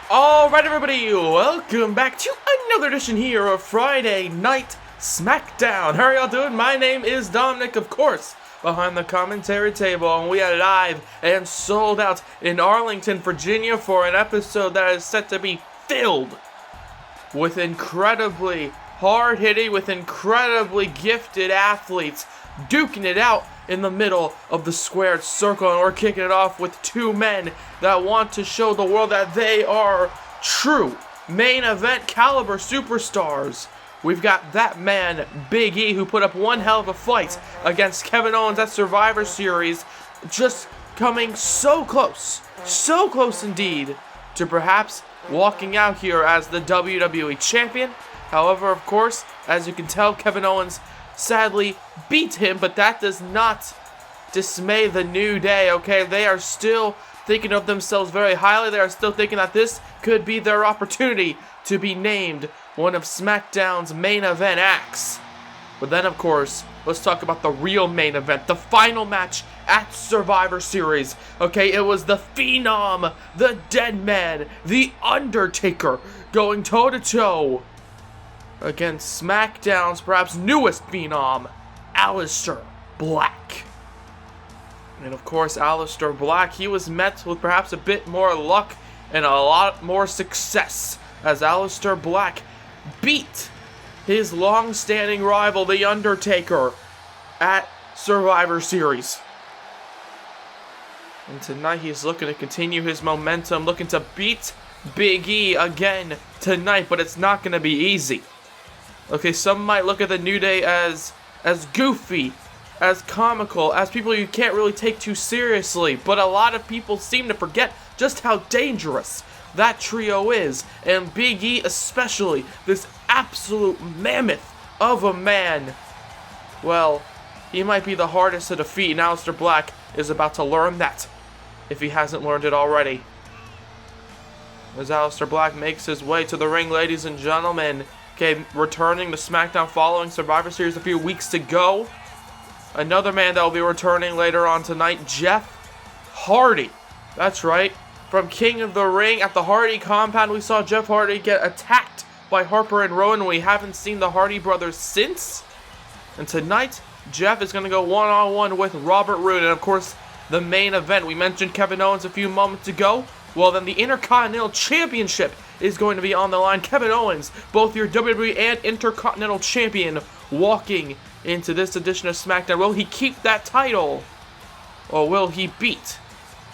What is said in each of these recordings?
Alright everybody, welcome back to another edition here of Friday Night SmackDown. How are y'all doing? My name is Dominic, of course, behind the commentary table, and we are live and sold out in Arlington, Virginia for an episode that is set to be filled with incredibly hard-hitting, with incredibly gifted athletes duking it out in the middle of the squared circle, and we're kicking it off with two men that want to show the world that they are true main event caliber superstars. We've got that man, Big E, who put up one hell of a fight against Kevin Owens at Survivor Series, just coming so close indeed, to perhaps walking out here as the WWE Champion. However, of course, as you can tell, Kevin Owens sadly beat him, but that does not dismay the New Day, okay? They are still thinking of themselves very highly. They are still thinking that this could be their opportunity to be named one of SmackDown's main event acts. But then, of course, let's talk about the real main event, the final match at Survivor Series. Okay, it was the Phenom, the Dead Man, the Undertaker, going toe-to-toe against SmackDown's perhaps newest Phenom, Aleister Black. And of course, Aleister Black, he was met with perhaps a bit more luck and a lot more success, as Aleister Black beat his long-standing rival, The Undertaker, at Survivor Series. And tonight he's looking to continue his momentum, looking to beat Big E again tonight, but it's not going to be easy. Okay, some might look at the New Day as goofy, as comical, as people you can't really take too seriously, but a lot of people seem to forget just how dangerous that trio is, and Big E especially, this absolute mammoth of a man. Well, he might be the hardest to defeat, and Aleister Black is about to learn that, if he hasn't learned it already. As Aleister Black makes his way to the ring, ladies and gentlemen, okay, returning to SmackDown following Survivor Series a few weeks to go. Another man that will be returning later on tonight, Jeff Hardy. That's right. From King of the Ring at the Hardy compound, we saw Jeff Hardy get attacked by Harper and Rowan. We haven't seen the Hardy brothers since. And tonight, Jeff is going to go one-on-one with Robert Roode. And of course, the main event. We mentioned Kevin Owens a few moments ago. Well, then the Intercontinental Championship is going to be on the line. Kevin Owens, both your WWE and Intercontinental Champion, walking into this edition of SmackDown. Will he keep that title? Or will he beat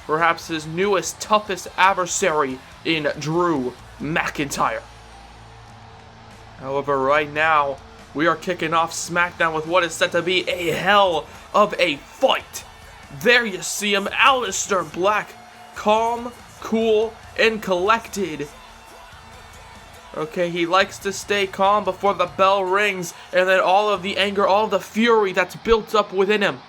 perhaps his newest, toughest adversary in Drew McIntyre? However, right now, we are kicking off SmackDown with what is set to be a hell of a fight. There you see him, Aleister Black, calm, cool, and collected. Okay, he likes to stay calm before the bell rings, and then all of the anger, all of the fury that's built up within him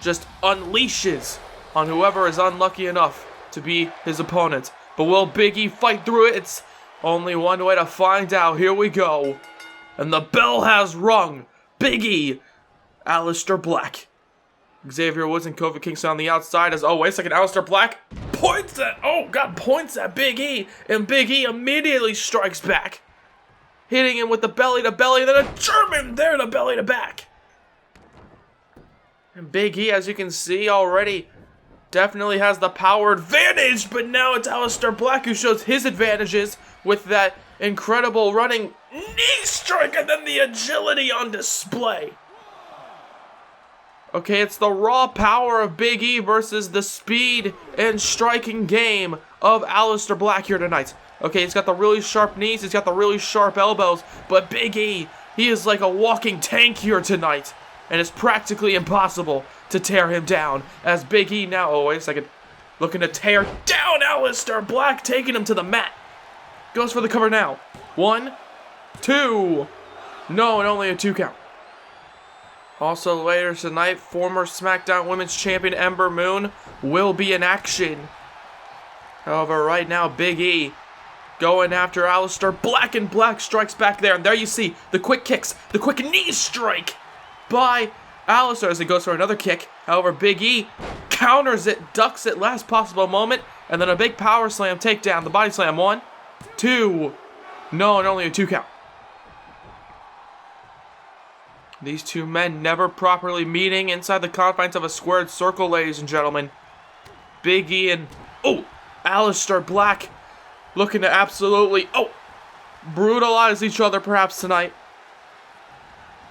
just unleashes on whoever is unlucky enough to be his opponent. But will Big E fight through it? It's only one way to find out. Here we go. And the bell has rung. Big E, Aleister Black. Xavier Woods and Kofi Kingston on the outside as, oh, wait a second, Aleister Black points at Big E, and Big E immediately strikes back, hitting him with the belly-to-belly, then a German there to belly-to-back. And Big E, as you can see already, definitely has the power advantage, but now it's Aleister Black who shows his advantages with that incredible running knee strike and then the agility on display. Okay, it's the raw power of Big E versus the speed and striking game of Aleister Black here tonight. Okay, he's got the really sharp knees, he's got the really sharp elbows, but Big E, he is like a walking tank here tonight, and it's practically impossible to tear him down, as Big E now, oh wait a second, looking to tear down Aleister Black, taking him to the mat. Goes for the cover now. 1, 2, no, and only a 2 count. Also later tonight, former SmackDown Women's Champion Ember Moon will be in action. However, right now, Big E going after Aleister Black, and Black strikes back there. And there you see the quick kicks, the quick knee strike by Aleister as he goes for another kick. However, Big E counters it, ducks it last possible moment, and then a big power slam takedown. The body slam, 1, 2. No, and only a 2 count. These two men never properly meeting inside the confines of a squared circle, ladies and gentlemen. Big E and, Aleister Black looking to absolutely, brutalize each other perhaps tonight.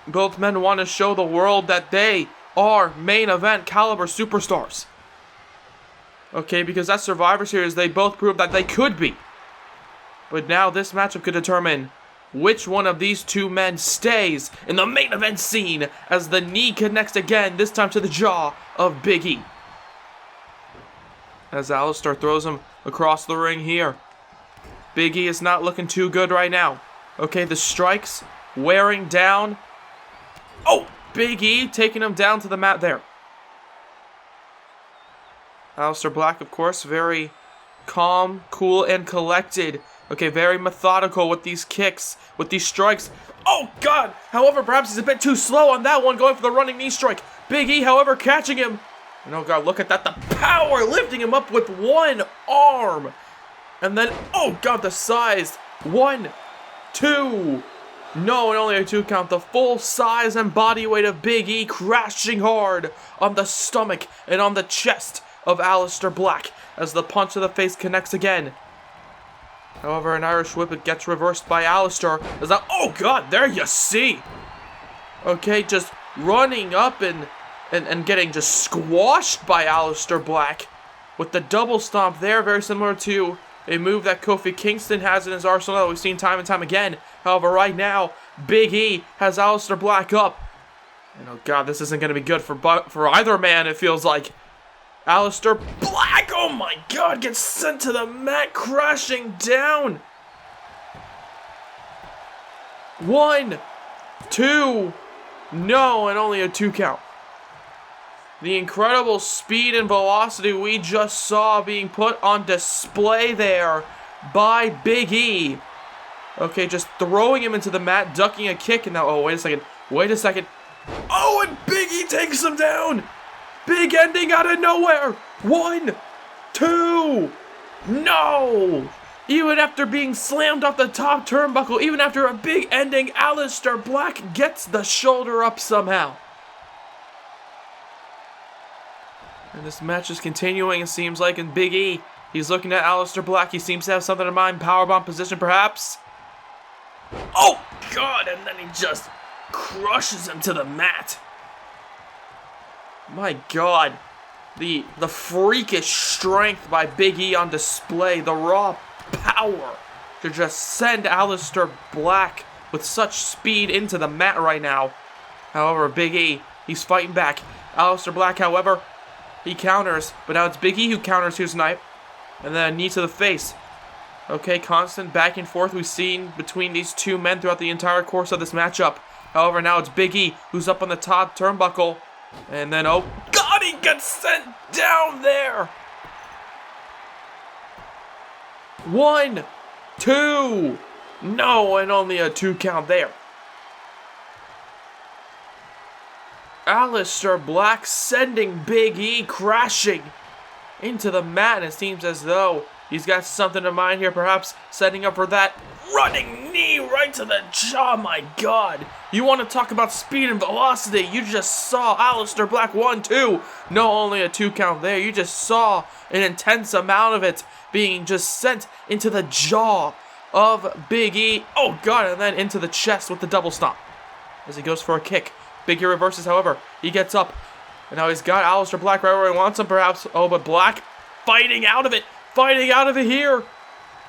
Both men want to show the world that they are main event caliber superstars. Okay, because at Survivor Series, they both proved that they could be. But now this matchup could determine which one of these two men stays in the main event scene as the knee connects again, this time to the jaw of Big E. As Aleister throws him across the ring here. Big E is not looking too good right now. Okay, the strikes wearing down. Big E taking him down to the mat there. Aleister Black, of course, very calm, cool, and collected. Okay, very methodical with these kicks, with these strikes. Oh, God! However, perhaps he's a bit too slow on that one, going for the running knee strike. Big E, however, catching him. And oh, God, look at that. The power lifting him up with one arm. And then, oh, God, the size. 1, 2. No, and only a 2 count. The full size and body weight of Big E crashing hard on the stomach and on the chest of Aleister Black as the punch to the face connects again. However, an Irish whip, it gets reversed by Aleister. As that, oh God, there you see. Okay, just running up and getting just squashed by Aleister Black with the double stomp there, very similar to a move that Kofi Kingston has in his arsenal that we've seen time and time again. However, right now, Big E has Aleister Black up. And oh God, this isn't going to be good for either man, it feels like. Aleister Black, oh my God, gets sent to the mat, crashing down. 1, 2, no, and only a 2 count. The incredible speed and velocity we just saw being put on display there by Big E. Okay, just throwing him into the mat, ducking a kick, and now, oh, wait a second. Oh, and Big E takes him down. Big ending out of nowhere. 1, 2, no. Even after being slammed off the top turnbuckle, even after a big ending, Aleister Black gets the shoulder up somehow. And this match is continuing, it seems like, in Big E. He's looking at Aleister Black. He seems to have something in mind. Powerbomb position, perhaps. Oh, God, and then he just crushes him to the mat. My God, the freakish strength by Big E on display, the raw power to just send Aleister Black with such speed into the mat right now. However, Big E, he's fighting back. Aleister Black, however, he counters, but now it's Big E who counters here tonight. And then a knee to the face. Okay, constant back and forth we've seen between these two men throughout the entire course of this matchup. However, now it's Big E who's up on the top turnbuckle. And then, oh God, he gets sent down there. 1, 2, no, and only a 2 count there. Aleister Black sending Big E crashing into the mat, and it seems as though he's got something in mind here, perhaps setting up for that running knee right to the jaw. My God, you want to talk about speed and velocity? You just saw Aleister Black 1, 2, no, only a 2 count there. You just saw an intense amount of it being just sent into the jaw of Big E. Oh God, and then into the chest with the double stomp as he goes for a kick. Big E reverses, however, he gets up, and now he's got Aleister Black right where he wants him, perhaps. Oh, but Black fighting out of it here.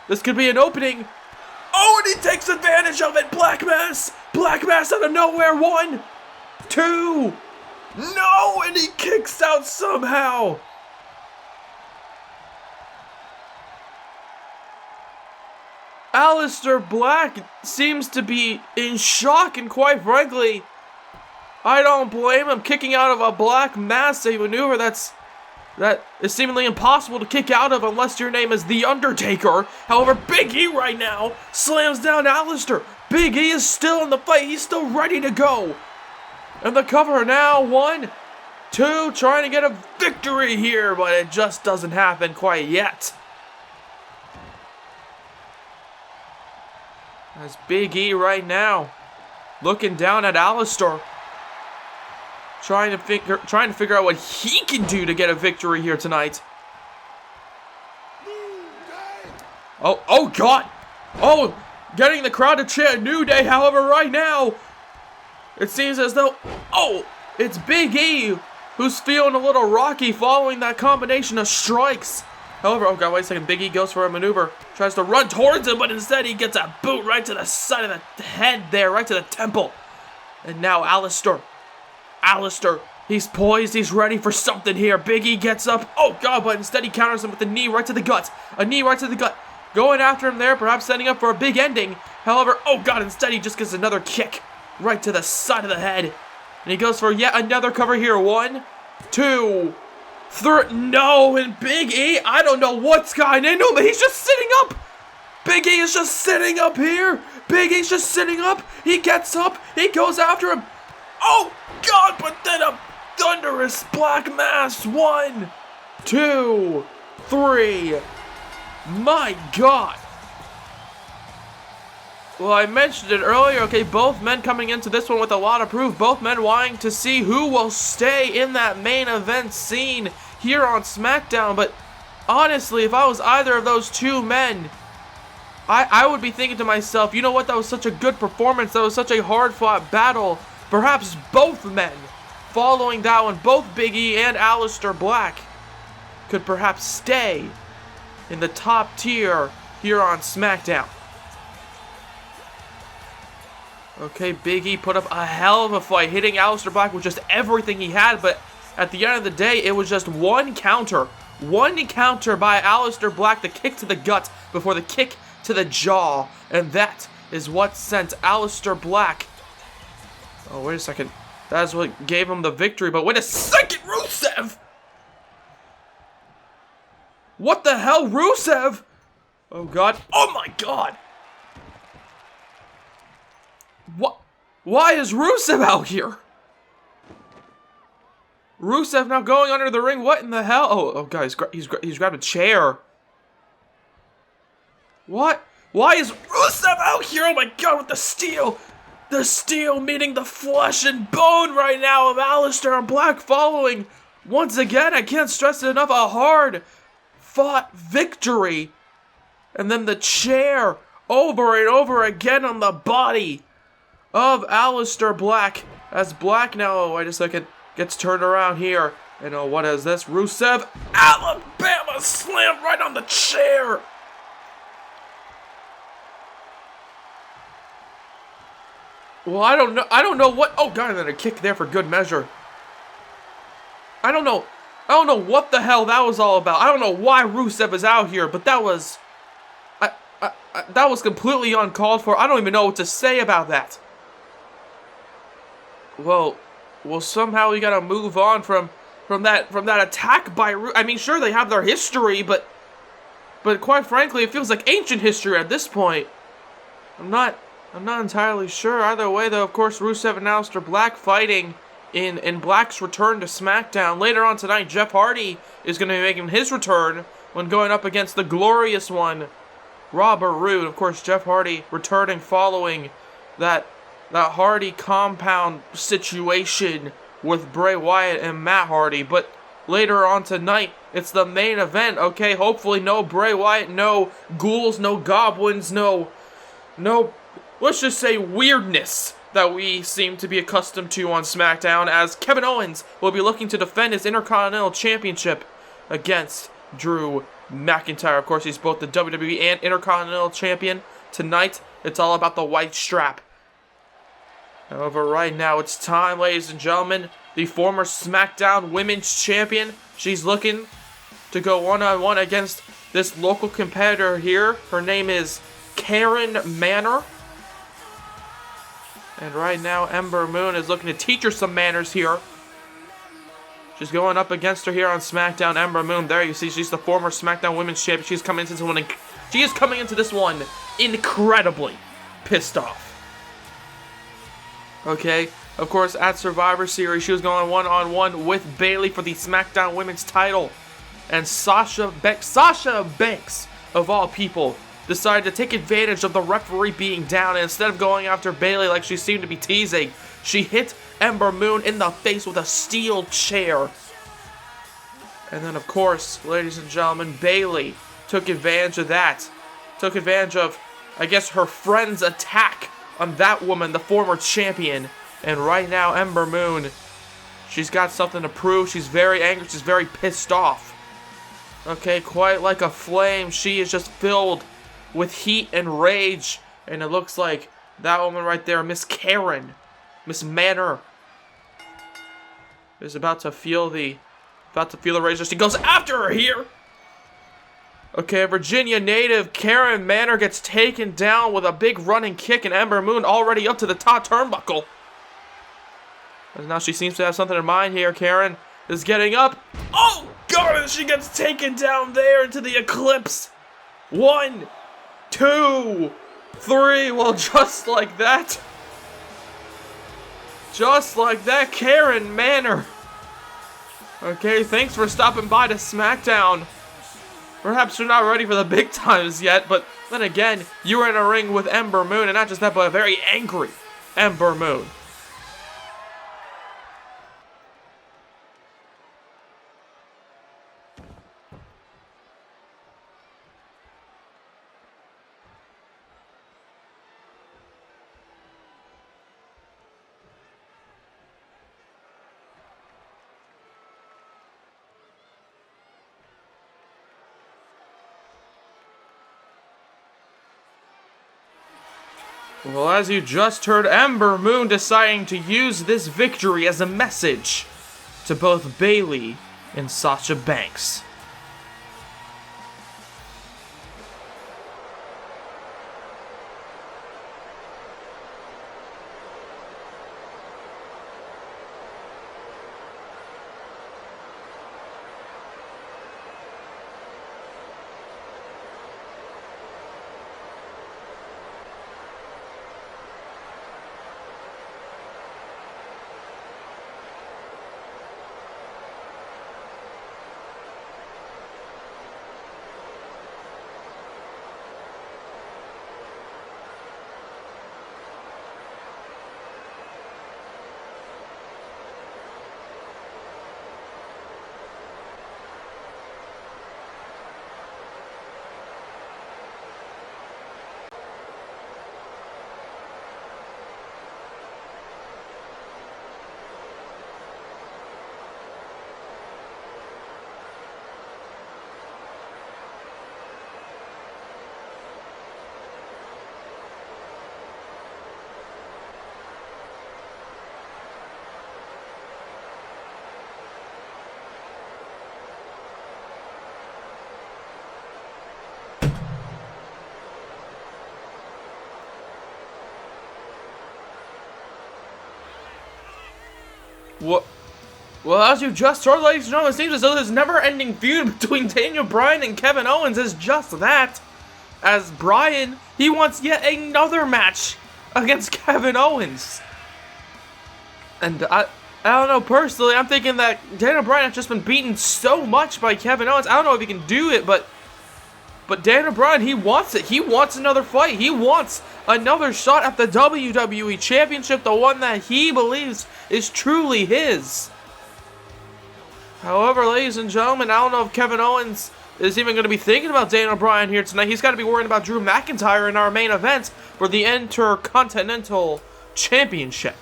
This could be an opening. Oh, and he takes advantage of it. Black Mass out of nowhere. 1, 2, no, and he kicks out somehow. Aleister Black seems to be in shock, and quite frankly, I don't blame him. Kicking out of a Black Mass, a maneuver that is seemingly impossible to kick out of unless your name is The Undertaker. However, Big E right now slams down Aleister. Big E is still in the fight. He's still ready to go. And the cover now, 1, 2, trying to get a victory here, but it just doesn't happen quite yet. As Big E right now looking down at Aleister, trying to figure out what he can do to get a victory here tonight. Oh God! Oh, getting the crowd to chant New Day. However, right now it seems as though it's Big E who's feeling a little rocky following that combination of strikes. However, oh God, wait a second. Big E goes for a maneuver, tries to run towards him, but instead he gets a boot right to the side of the head there, right to the temple. And now Aleister, he's poised, he's ready for something here. Big E gets up, oh God, but instead he counters him with a knee right to the gut. A knee right to the gut. Going after him there, perhaps setting up for a big ending. However, oh God, instead he just gets another kick right to the side of the head. And he goes for yet another cover here. 1, 2, 3. No, and Big E, I don't know what's gotten into him, but he's just sitting up. Big E is just sitting up here. Big E's just sitting up. He gets up. He goes after him. Oh, God, but then a thunderous black mass. 1, 2, 3. My God. Well, I mentioned it earlier, okay, both men coming into this one with a lot of proof, both men wanting to see who will stay in that main event scene here on SmackDown, but honestly, if I was either of those two men, I would be thinking to myself, you know what, that was such a good performance, that was such a hard-fought battle, perhaps both men, following that one, both Big E and Aleister Black, could perhaps stay in the top tier here on SmackDown. Okay, Big E put up a hell of a fight, hitting Aleister Black with just everything he had, but at the end of the day, it was just one counter by Aleister Black, the kick to the gut before the kick to the jaw, and that is what sent Aleister Black. Oh, wait a second. That's what gave him the victory, but wait a second, Rusev! What the hell, Rusev? Oh, God. Oh, my God! What? Why is Rusev out here? Rusev now going under the ring. What in the hell? Oh, guys, he's grabbed a chair. What? Why is Rusev out here? Oh my God, with the steel. The steel meeting the flesh and bone right now of Aleister Black following. Once again, I can't stress it enough, a hard-fought victory. And then the chair over and over again on the body of Aleister Black. As Black now, oh, wait a second, gets turned around here. And what is this? Rusev, Alabama slam right on the chair. Well, I don't know what. Oh God, and then a kick there for good measure. I don't know what the hell that was all about. I don't know why Rusev is out here, but that was that was completely uncalled for. I don't even know what to say about that. Well, somehow we gotta move on from that attack by Rusev. I mean, sure, they have their history, but quite frankly, it feels like ancient history at this point. I'm not entirely sure. Either way, though, of course, Rusev and Aleister Black fighting in Black's return to SmackDown. Later on tonight, Jeff Hardy is going to be making his return when going up against the glorious one, Robert Roode. Of course, Jeff Hardy returning following that Hardy compound situation with Bray Wyatt and Matt Hardy. But later on tonight, it's the main event, okay? Hopefully no Bray Wyatt, no ghouls, no goblins, no, let's just say weirdness that we seem to be accustomed to on SmackDown, as Kevin Owens will be looking to defend his Intercontinental Championship against Drew McIntyre. Of course, he's both the WWE and Intercontinental Champion. Tonight, it's all about the white strap. However, right now, it's time, ladies and gentlemen. The former SmackDown Women's Champion, she's looking to go one-on-one against this local competitor here. Her name is Karen Manor. And right now, Ember Moon is looking to teach her some manners here. She's going up against her here on SmackDown. Ember Moon, there you see, she's the former SmackDown Women's Champion. She is coming into this one incredibly pissed off. Okay, of course, at Survivor Series, she was going one-on-one with Bayley for the SmackDown Women's title. And Sasha Banks, of all people, decided to take advantage of the referee being down, and instead of going after Bayley like she seemed to be teasing, she hit Ember Moon in the face with a steel chair. And then, of course, ladies and gentlemen, Bayley took advantage of that. Took advantage of, I guess, her friend's attack on that woman, the former champion. And right now, Ember Moon, she's got something to prove. She's very angry. She's very pissed off. Okay, quite like a flame. She is just filled with heat and rage. And it looks like that woman right there, Miss Karen, Miss Manor, is about to feel the rage as she goes after her here. Okay, Virginia native Karen Manor gets taken down with a big running kick, and Ember Moon already up to the top turnbuckle. And now she seems to have something in mind here. Karen is getting up. Oh, God, and she gets taken down there into the Eclipse. 1, 2, 3. Well, just like that. Just like that, Karen Manor. Okay, thanks for stopping by to SmackDown. Perhaps you're not ready for the big times yet, but then again, you were in a ring with Ember Moon, and not just that, but a very angry Ember Moon. Well, as you just heard, Ember Moon deciding to use this victory as a message to both Bayley and Sasha Banks. Well, as you just heard, ladies and gentlemen, it seems as though this never-ending feud between Daniel Bryan and Kevin Owens is just that. As Bryan, he wants yet another match against Kevin Owens. And I don't know, personally, I'm thinking that Daniel Bryan has just been beaten so much by Kevin Owens. I don't know if he can do it, but Daniel Bryan, he wants it. He wants another fight. He wants another shot at the WWE Championship, the one that he believes is truly his. However, ladies and gentlemen, I don't know if Kevin Owens is even going to be thinking about Daniel Bryan here tonight. He's got to be worrying about Drew McIntyre in our main event for the Intercontinental Championship.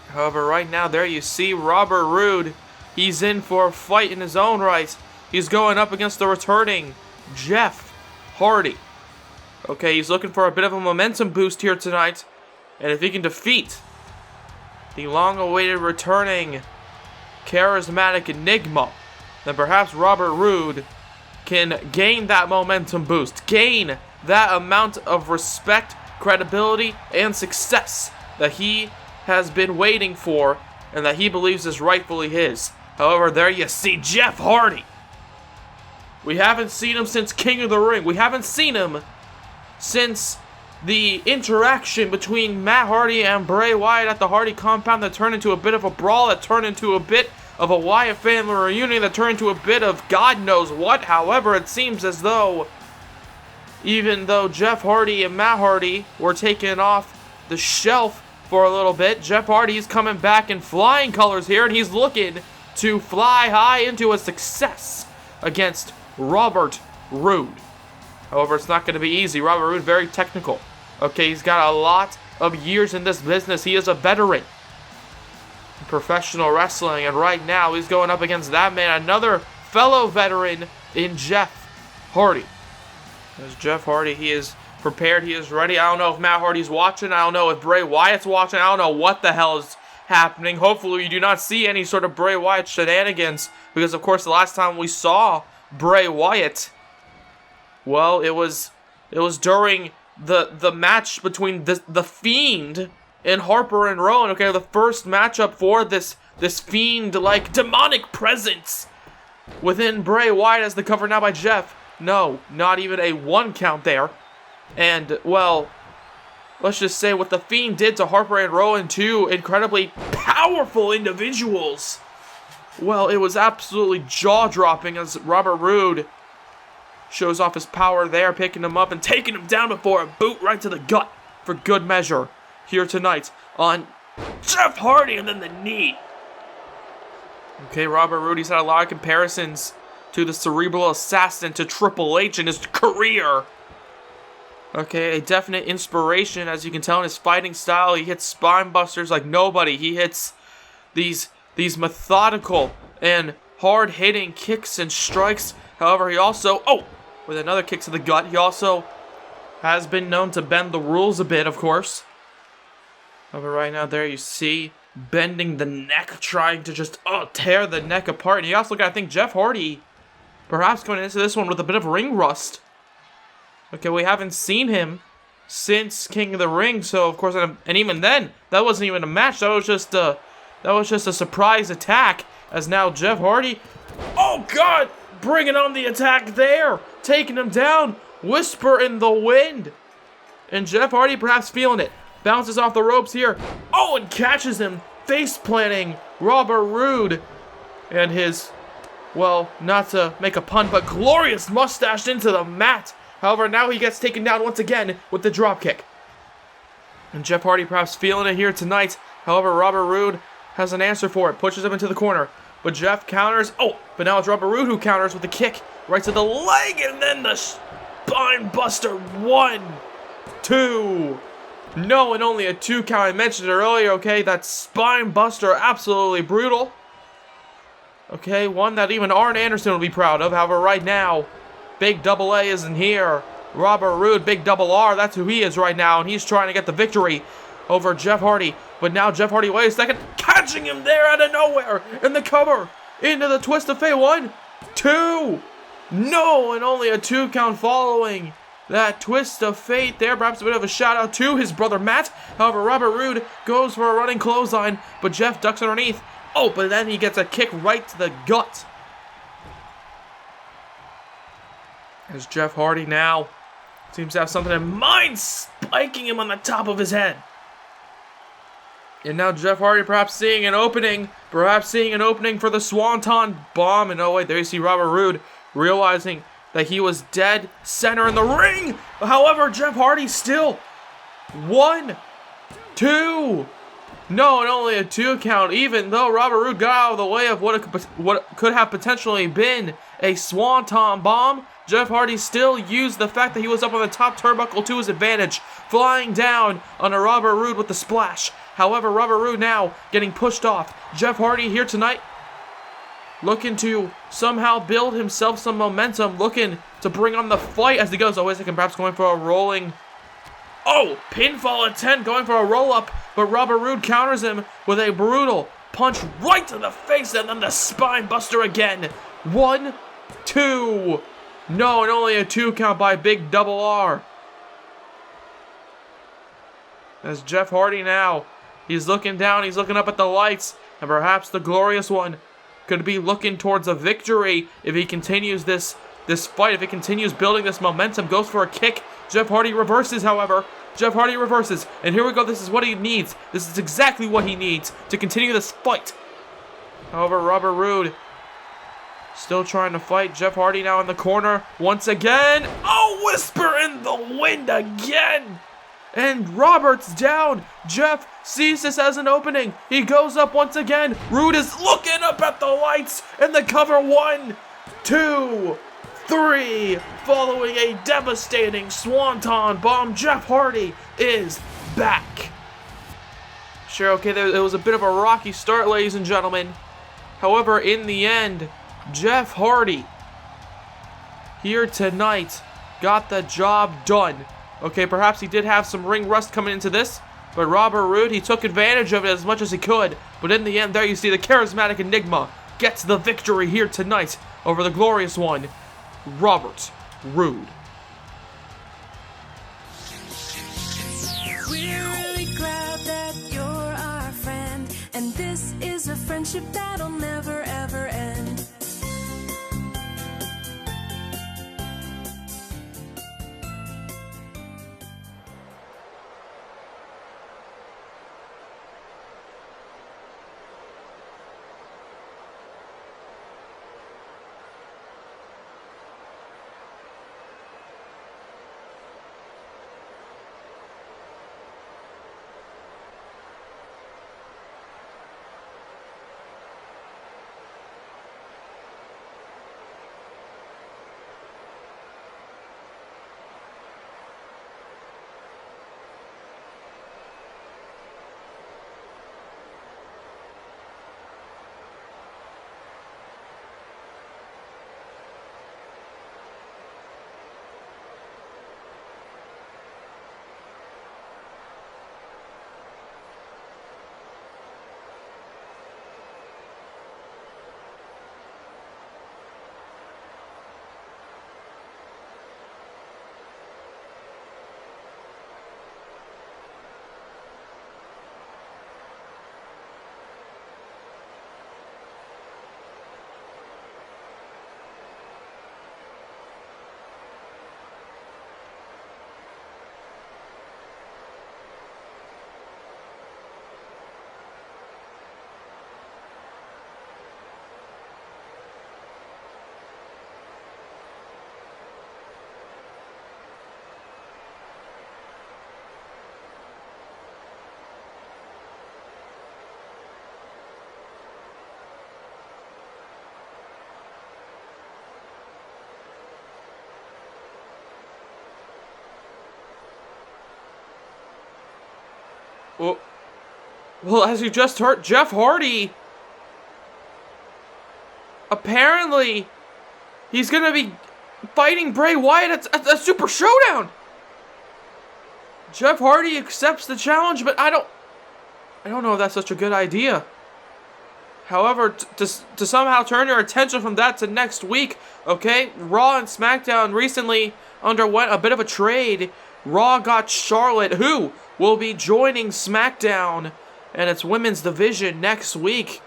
However, right now, there you see Robert Roode. He's in for a fight in his own right. He's going up against the returning Jeff Hardy. Okay, he's looking for a bit of a momentum boost here tonight. And if he can defeat the long-awaited returning charismatic Enigma, then perhaps Robert Roode can gain that momentum boost, gain that amount of respect, credibility, and success that he has been waiting for and that he believes is rightfully his. However, there you see Jeff Hardy. We haven't seen him since King of the Ring. We haven't seen him since the interaction between Matt Hardy and Bray Wyatt at the Hardy compound that turned into a bit of a brawl, that turned into a bit of a Wyatt family reunion, that turned into a bit of God knows what. However, it seems as though even though Jeff Hardy and Matt Hardy were taken off the shelf for a little bit, Jeff Hardy's coming back in flying colors here, and he's looking to fly high into a success against Robert Roode. However, it's not going to be easy. Robert Roode, very technical. Okay, he's got a lot of years in this business. He is a veteran in professional wrestling, and right now he's going up against that man, another fellow veteran in Jeff Hardy. As Jeff Hardy, he is prepared, he is ready. I don't know if Matt Hardy's watching. I don't know if Bray Wyatt's watching. I don't know what the hell is happening. Hopefully we do not see any sort of Bray Wyatt shenanigans, because of course the last time we saw Bray Wyatt, well, it was during the match between the Fiend and Harper and Rowan. Okay, the first matchup for this Fiend-like demonic presence within Bray Wyatt, as the cover now by Jeff. No, not even a 1 count there. And, well, let's just say what the Fiend did to Harper and Rowan, two incredibly powerful individuals, well, it was absolutely jaw-dropping, as Robert Roode shows off his power there, picking him up and taking him down before a boot right to the gut for good measure here tonight on Jeff Hardy, and then the knee. Okay, Robert Roode, he's had a lot of comparisons to the cerebral assassin, to Triple H in his career. Okay, a definite inspiration, as you can tell in his fighting style. He hits spine busters like nobody. He hits these methodical and hard-hitting kicks and strikes. However, he also, with another kick to the gut, he also has been known to bend the rules a bit, of course. However, right now there you see bending the neck, trying to just tear the neck apart. And you also got to think Jeff Hardy perhaps going into this one with a bit of ring rust. Okay, we haven't seen him since King of the Ring, so of course, and even then, that wasn't even a match. That was just a surprise attack. As now Jeff Hardy, oh God, bringing on the attack there, taking him down, whisper in the wind, and Jeff Hardy perhaps feeling it, bounces off the ropes here, and catches him, face planting Robert Roode, and his, well, not to make a pun, but glorious mustache into the mat. However, now he gets taken down once again with the dropkick. And Jeff Hardy perhaps feeling it here tonight. However, Robert Roode has an answer for it. Pushes him into the corner. But Jeff counters. But now it's Robert Roode who counters with the kick right to the leg. And then the spine buster. 1, 2. No, and only a 2 count. I mentioned it earlier, okay? That spine buster, absolutely brutal. Okay, one that even Arn Anderson would be proud of. However, right now, Big Double A isn't here. Robert Roode, Big Double R, that's who he is right now, and he's trying to get the victory over Jeff Hardy. But now Jeff Hardy, wait a second, catching him there out of nowhere in the cover into the twist of fate. 1, 2. No, and only a 2 count following that twist of fate there. Perhaps a bit of a shout out to his brother Matt. However, Robert Roode goes for a running clothesline, but Jeff ducks underneath. But then he gets a kick right to the gut. As Jeff Hardy now seems to have something in mind, spiking him on the top of his head. And now Jeff Hardy perhaps seeing an opening for the Swanton Bomb. And wait, there you see Robert Roode realizing that he was dead center in the ring. However, Jeff Hardy still 1, 2. No, and only a 2 count, even though Robert Roode got out of the way of what could have potentially been a Swanton Bomb. Jeff Hardy still used the fact that he was up on the top turnbuckle to his advantage, flying down on a Robert Roode with the splash. However, Robert Roode now getting pushed off. Jeff Hardy here tonight, looking to somehow build himself some momentum, looking to bring on the fight as he goes. Wait a second, perhaps going for a rolling. Pinfall attempt, going for a roll-up, but Robert Roode counters him with a brutal punch right to the face, and then the spine buster again. 1, 2. No, and only a 2 count by Big Double R. As Jeff Hardy now, he's looking down, he's looking up at the lights, and perhaps the glorious one could be looking towards a victory if he continues this fight, if he continues building this momentum. Goes for a kick. Jeff Hardy reverses, however. Jeff Hardy reverses, and here we go. This is what he needs. This is exactly what he needs to continue this fight. However, Robert Roode Still trying to fight. Jeff Hardy now in the corner once again. Oh, whisper in the wind again. And Roberts down. Jeff sees this as an opening. He goes up once again. Rude is looking up at the lights. And the cover 1, 2, 3. Following a devastating swanton bomb, Jeff Hardy is back. Sure, okay, there was a bit of a rocky start, ladies and gentlemen. However, in the end, Jeff Hardy here tonight got the job done. Okay, perhaps he did have some ring rust coming into this, but Robert Roode, he took advantage of it as much as he could. But in the end, there you see the charismatic Enigma gets the victory here tonight over the glorious one, Robert Roode. We're really glad that you're our friend, and this is a friendship that'll never ever end. Well, as you just heard, Jeff Hardy, apparently, he's going to be fighting Bray Wyatt at a Super Showdown. Jeff Hardy accepts the challenge, but I don't know if that's such a good idea. However, to somehow turn your attention from that to next week, okay, Raw and SmackDown recently underwent a bit of a trade. Raw got Charlotte, who will be joining SmackDown and its women's division next week.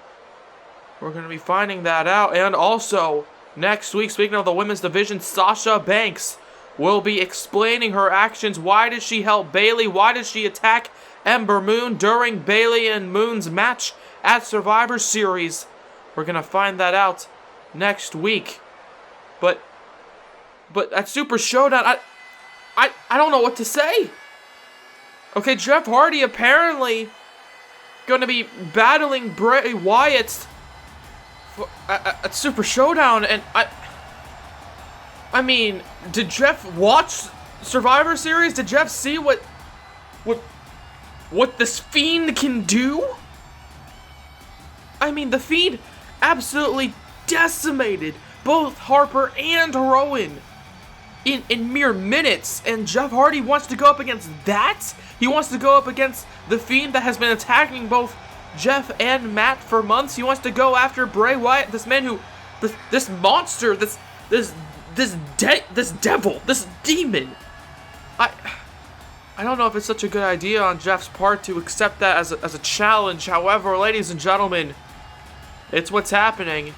We're going to be finding that out. And also, next week, speaking of the women's division, Sasha Banks will be explaining her actions. Why did she help Bayley? Why did she attack Ember Moon during Bayley and Moon's match at Survivor Series? We're going to find that out next week. But at Super Showdown, I don't know what to say. Okay, Jeff Hardy apparently going to be battling Bray Wyatt at Super Showdown, and I mean, did Jeff watch Survivor Series? Did Jeff see what this Fiend can do? I mean, the Fiend absolutely decimated both Harper and Rowan in mere minutes, and Jeff Hardy wants to go up against that? He wants to go up against the Fiend that has been attacking both Jeff and Matt for months. He wants to go after Bray Wyatt, this man who, this monster, this devil, this demon. I don't know if it's such a good idea on Jeff's part to accept that as a challenge. However, ladies and gentlemen, it's what's happening.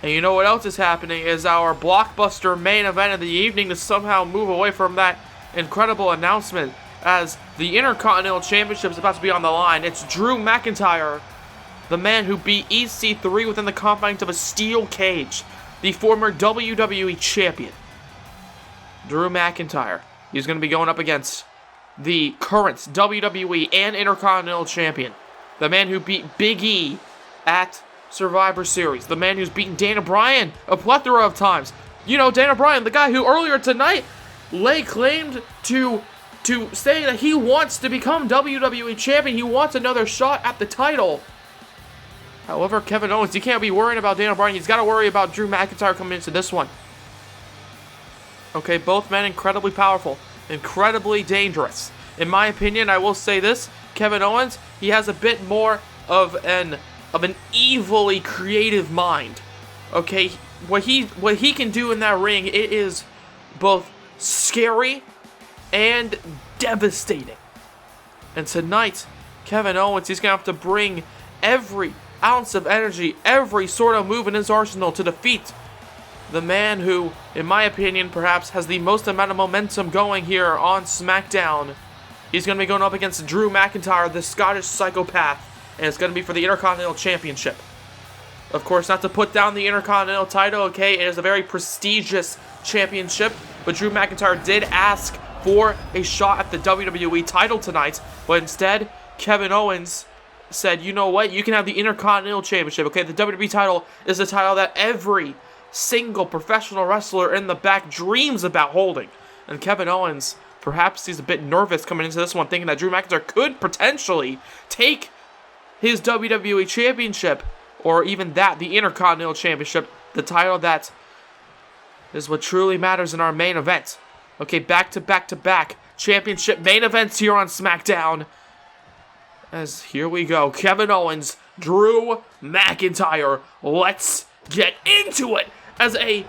And you know what else is happening is our blockbuster main event of the evening to somehow move away from that incredible announcement, as the Intercontinental Championship is about to be on the line. It's Drew McIntyre, the man who beat EC3 within the confines of a steel cage, the former WWE champion, Drew McIntyre. He's going to be going up against the current WWE and Intercontinental champion, the man who beat Big E at Survivor Series, the man who's beaten Daniel Bryan a plethora of times. You know, Daniel Bryan, the guy who earlier tonight claimed to say that he wants to become WWE champion. He wants another shot at the title. However, Kevin Owens, he can't be worrying about Daniel Bryan. He's got to worry about Drew McIntyre coming into this one. Okay, both men incredibly powerful, incredibly dangerous. In my opinion, I will say this, Kevin Owens, he has a bit more of an evilly creative mind. Okay, what he can do in that ring, it is both scary and devastating. And tonight, Kevin Owens, he's going to have to bring every ounce of energy, every sort of move in his arsenal to defeat the man who, in my opinion, perhaps has the most amount of momentum going here on SmackDown. He's going to be going up against Drew McIntyre, the Scottish psychopath, and it's going to be for the Intercontinental Championship. Of course, not to put down the Intercontinental title, okay, it is a very prestigious championship, but Drew McIntyre did ask for a shot at the WWE title tonight, but instead, Kevin Owens said, you know what, you can have the Intercontinental Championship, okay? The WWE title is a title that every single professional wrestler in the back dreams about holding. And Kevin Owens, perhaps he's a bit nervous coming into this one, thinking that Drew McIntyre could potentially take his WWE Championship, or even that, the Intercontinental Championship, the title that is what truly matters in our main event. Okay, back-to-back-to-back championship main events here on SmackDown. As here we go, Kevin Owens, Drew McIntyre. Let's get into it. As a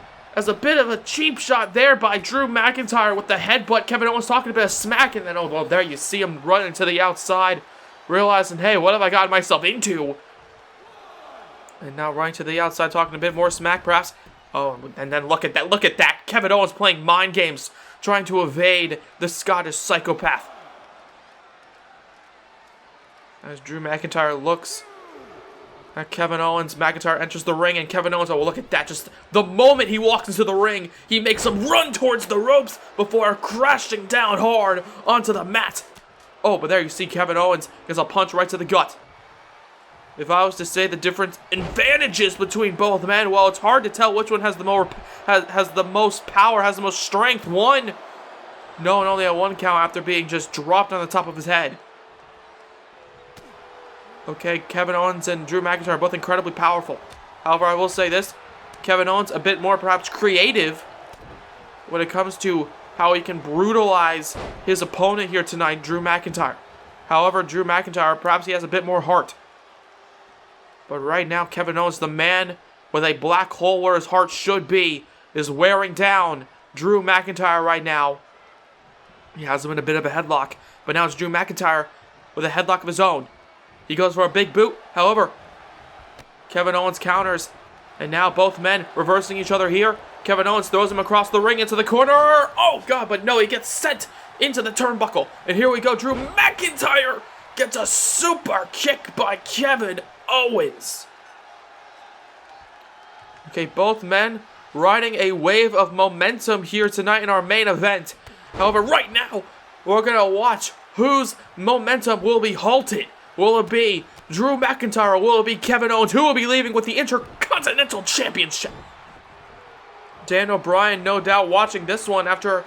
bit of a cheap shot there by Drew McIntyre with the headbutt. Kevin Owens talking a bit of smack, and then, oh, well, there you see him running to the outside, realizing, hey, what have I gotten myself into? And now running to the outside, talking a bit more smack, perhaps. Oh, and then look at that. Kevin Owens playing mind games, trying to evade the Scottish psychopath. As Drew McIntyre looks at Kevin Owens, McIntyre enters the ring, and Kevin Owens, oh, look at that. Just the moment he walks into the ring, he makes him run towards the ropes before crashing down hard onto the mat. Oh, but there you see Kevin Owens gets a punch right to the gut. If I was to say the different advantages between both men, well, it's hard to tell which one has the most power, has the most strength. One, no, and only at one count after being just dropped on the top of his head. Okay, Kevin Owens and Drew McIntyre are both incredibly powerful. However, I will say this, Kevin Owens a bit more perhaps creative when it comes to how he can brutalize his opponent here tonight, Drew McIntyre. However, Drew McIntyre, perhaps he has a bit more heart. But right now, Kevin Owens, the man with a black hole where his heart should be, is wearing down Drew McIntyre right now. He has him in a bit of a headlock, but now it's Drew McIntyre with a headlock of his own. He goes for a big boot. However, Kevin Owens counters, and now both men reversing each other here. Kevin Owens throws him across the ring into the corner. Oh, God, but no, he gets sent into the turnbuckle. And here we go, Drew McIntyre gets a super kick by Kevin Owens. Okay, both men riding a wave of momentum here tonight in our main event. However, right now, we're going to watch whose momentum will be halted. Will it be Drew McIntyre, or will it be Kevin Owens, who will be leaving with the Intercontinental Championship? Daniel Bryan, no doubt, watching this one after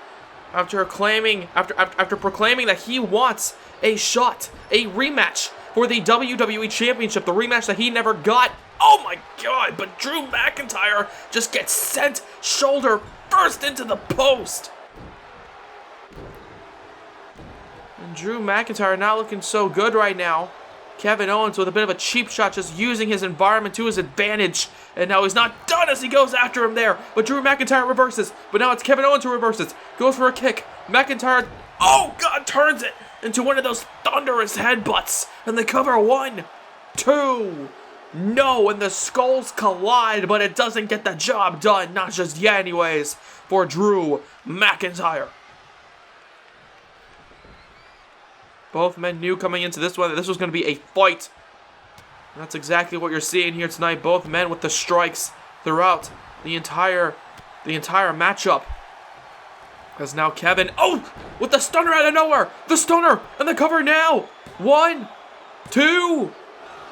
proclaiming that he wants a shot, a rematch for the WWE Championship, the rematch that he never got. Oh my God, but Drew McIntyre just gets sent shoulder first into the post. And Drew McIntyre not looking so good right now. Kevin Owens with a bit of a cheap shot, just using his environment to his advantage. And now he's not done as he goes after him there. But Drew McIntyre reverses. But now it's Kevin Owens who reverses. Goes for a kick. McIntyre, oh God, turns it into one of those thunderous headbutts. And they cover 1, 2, no, and the skulls collide, but it doesn't get the job done. Not just yet anyways, for Drew McIntyre. Both men knew coming into this one that this was going to be a fight. And that's exactly what you're seeing here tonight. Both men with the strikes throughout the entire matchup. As now Kevin, with the stunner out of nowhere. The stunner and the cover now. 1, 2.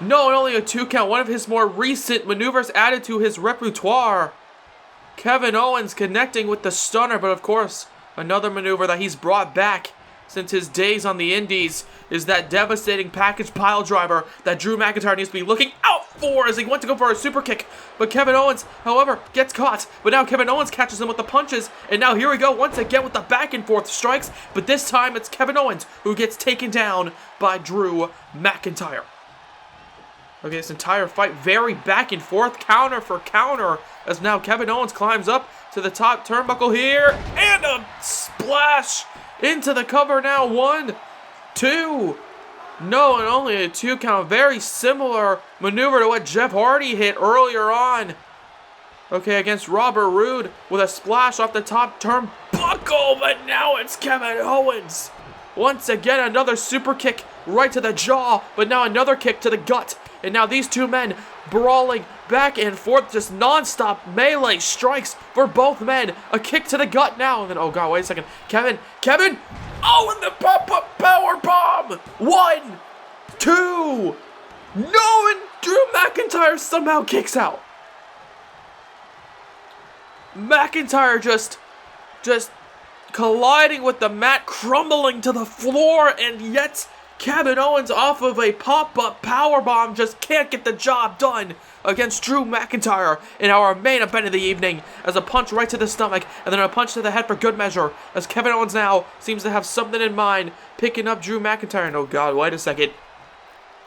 No, and only a 2 count. One of his more recent maneuvers added to his repertoire. Kevin Owens connecting with the stunner, but of course, another maneuver that he's brought back since his days on the Indies is that devastating package pile driver that Drew McIntyre needs to be looking out for as he went to go for a super kick. But Kevin Owens, however, gets caught. But now Kevin Owens catches him with the punches. And now here we go once again with the back and forth strikes. But this time it's Kevin Owens who gets taken down by Drew McIntyre. Okay, this entire fight very back and forth, counter for counter, as now Kevin Owens climbs up to the top turnbuckle here, and a splash into the cover now. 1, 2. No, and only a 2 count. Very similar maneuver to what Jeff Hardy hit earlier on. Okay, against Robert Roode with a splash off the top turnbuckle, but now it's Kevin Owens. Once again, another super kick right to the jaw, but now another kick to the gut. And now these two men brawling back and forth, just non-stop melee strikes for both men. A kick to the gut now, and then, oh god, wait a second. Kevin! Oh, and the pop-up power bomb! 1, 2, no, and Drew McIntyre somehow kicks out. McIntyre just colliding with the mat, crumbling to the floor, and yet Kevin Owens off of a pop-up powerbomb just can't get the job done against Drew McIntyre in our main event of the evening, as a punch right to the stomach and then a punch to the head for good measure, as Kevin Owens now seems to have something in mind, picking up Drew McIntyre. And oh god, wait a second.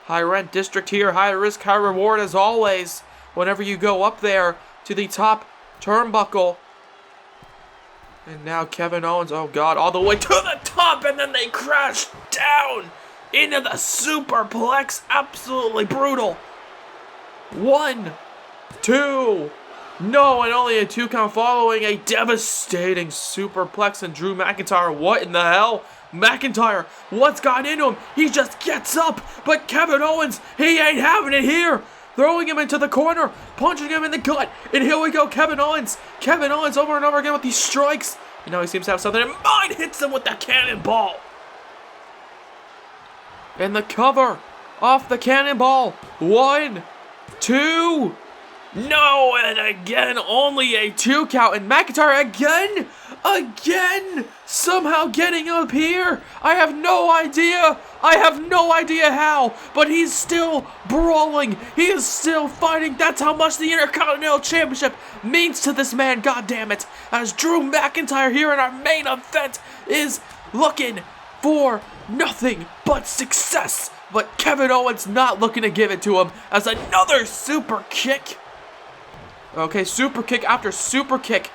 High rent district here, high risk, high reward as always whenever you go up there to the top turnbuckle. And now Kevin Owens, oh god, all the way to the top, and then they crash down into the superplex. Absolutely brutal. 1, 2. No, and only a 2 count following a devastating superplex. And Drew McIntyre, what in the hell? McIntyre, what's got into him? He just gets up, but Kevin Owens, he ain't having it here. Throwing him into the corner, punching him in the gut, and here we go, Kevin Owens over and over again with these strikes. And now he seems to have something in mind, hits him with the cannonball. And the cover off the cannonball. 1, 2. No, and again, only a 2 count. And McIntyre again, somehow getting up here. I have no idea how, but he's still brawling. He is still fighting. That's how much the Intercontinental Championship means to this man, goddammit. As Drew McIntyre here in our main event is looking for nothing but success. But Kevin Owens not looking to give it to him, as another super kick. Okay, super kick after super kick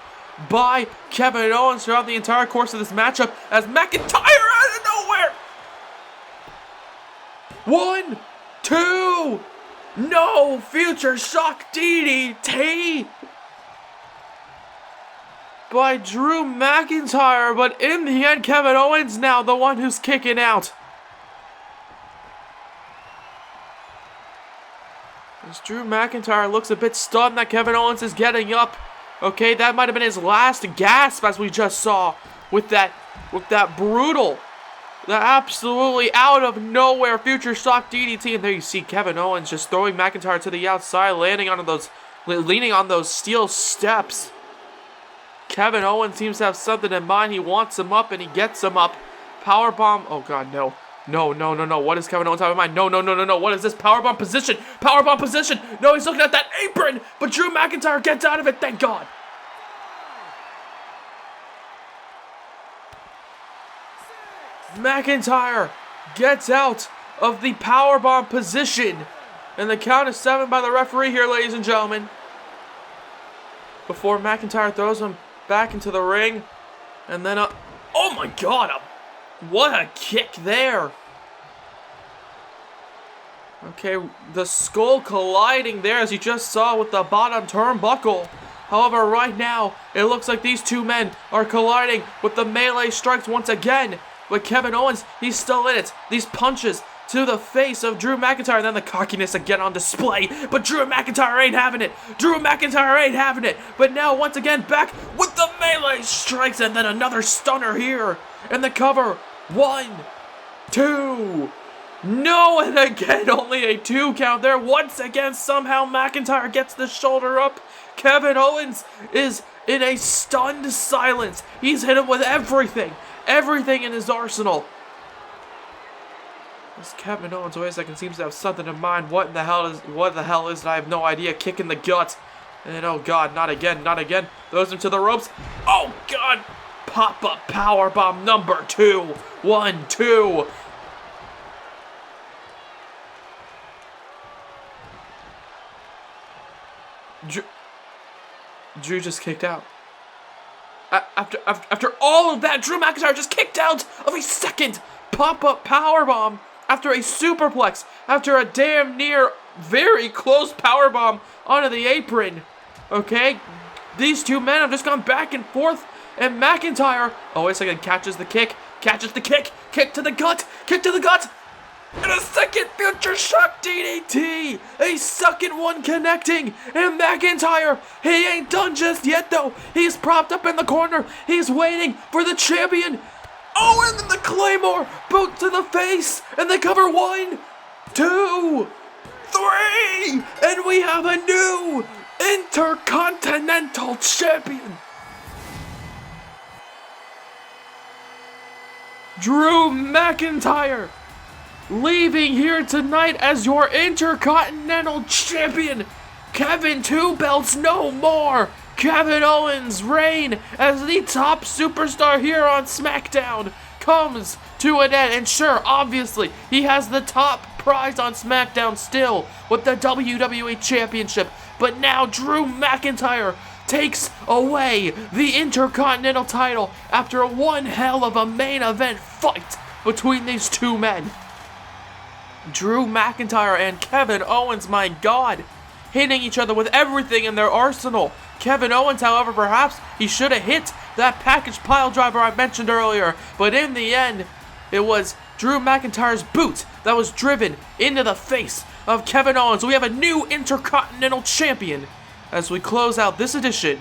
by Kevin Owens throughout the entire course of this matchup, as McIntyre out of nowhere. 1, 2. No, future shock DDT by Drew McIntyre, but in the end, Kevin Owens now the one who's kicking out. As Drew McIntyre looks a bit stunned that Kevin Owens is getting up. Okay, that might have been his last gasp, as we just saw, with that brutal, that absolutely out of nowhere future shock DDT. And there you see Kevin Owens just throwing McIntyre to the outside, leaning on those steel steps. Kevin Owens seems to have something in mind. He wants him up, and he gets him up. Powerbomb. Oh god, no. No. What is Kevin Owens having in mind? No. What is this? Powerbomb position. No, he's looking at that apron, but Drew McIntyre gets out of it, thank God. McIntyre gets out of the powerbomb position. And the count is 7 by the referee here, ladies and gentlemen. Before McIntyre throws him back into the ring. And then oh my god, what a kick there. Okay, the skull colliding there, as you just saw, with the bottom turnbuckle. However, right now, it looks like these two men are colliding with the melee strikes once again. But Kevin Owens, he's still in it. These punches to the face of Drew McIntyre. And then the cockiness again on display. But Drew McIntyre ain't having it. Drew McIntyre ain't having it. But now once again back with the melee strikes. And then another stunner here. And the cover. 1, 2. No, and again only a 2 count there. Once again somehow McIntyre gets the shoulder up. Kevin Owens is in a stunned silence. He's hit him with everything. Everything in his arsenal. This Kevin Owens, wait a second, seems to have something in mind. What the hell is it? I have no idea. Kick in the gut. And oh god, not again, not again. Throws him to the ropes. Oh god! Pop-up powerbomb number 2. 1, 2. Drew just kicked out. After all of that, Drew McIntyre just kicked out of a second pop-up powerbomb after a superplex, after a damn near very close powerbomb onto the apron. Okay, these two men have just gone back and forth, and McIntyre, oh wait a second, catches the kick, kick to the gut, and a second future shock DDT! A second one connecting! And McIntyre, he ain't done just yet though! He's propped up in the corner! He's waiting for the champion! Oh, and then the Claymore! Boot to the face! And they cover 1, 2, 3! And we have a new Intercontinental Champion! Drew McIntyre! Leaving here tonight as your Intercontinental Champion. Kevin 2 belts no more. Kevin Owens' reign as the top superstar here on SmackDown comes to an end. And sure, obviously, he has the top prize on SmackDown still with the WWE Championship. But now Drew McIntyre takes away the Intercontinental title after one hell of a main event fight between these two men. Drew McIntyre and Kevin Owens, my god, hitting each other with everything in their arsenal. Kevin Owens, however, perhaps he should have hit that package pile driver I mentioned earlier, but in the end, it was Drew McIntyre's boot that was driven into the face of Kevin Owens. We have a new Intercontinental Champion as we close out this edition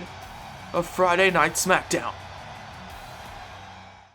of Friday Night SmackDown.